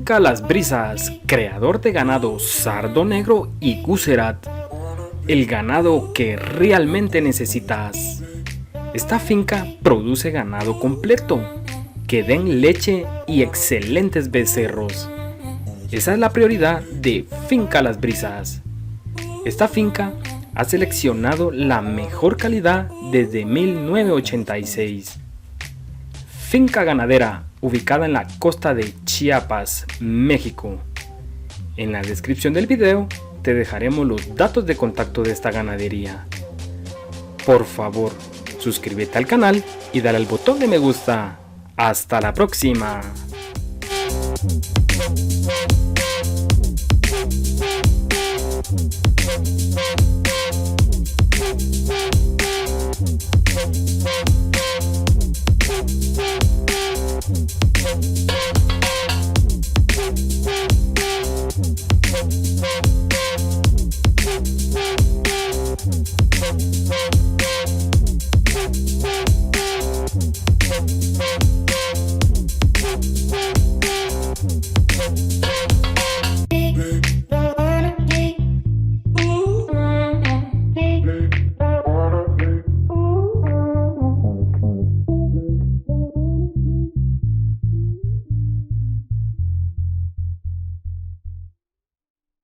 Finca Las Brisas, creador de ganado sardo negro y GUZERAT, el ganado que realmente necesitas. Esta finca produce ganado completo, que den leche y excelentes becerros. Esa es la prioridad de Finca Las Brisas. Esta finca ha seleccionado la mejor calidad desde 1986. Finca ganadera, ubicada en la costa de Chiapas, México. En la descripción del video te dejaremos los datos de contacto de esta ganadería. Por favor, suscríbete al canal y dale al botón de me gusta. ¡Hasta la próxima!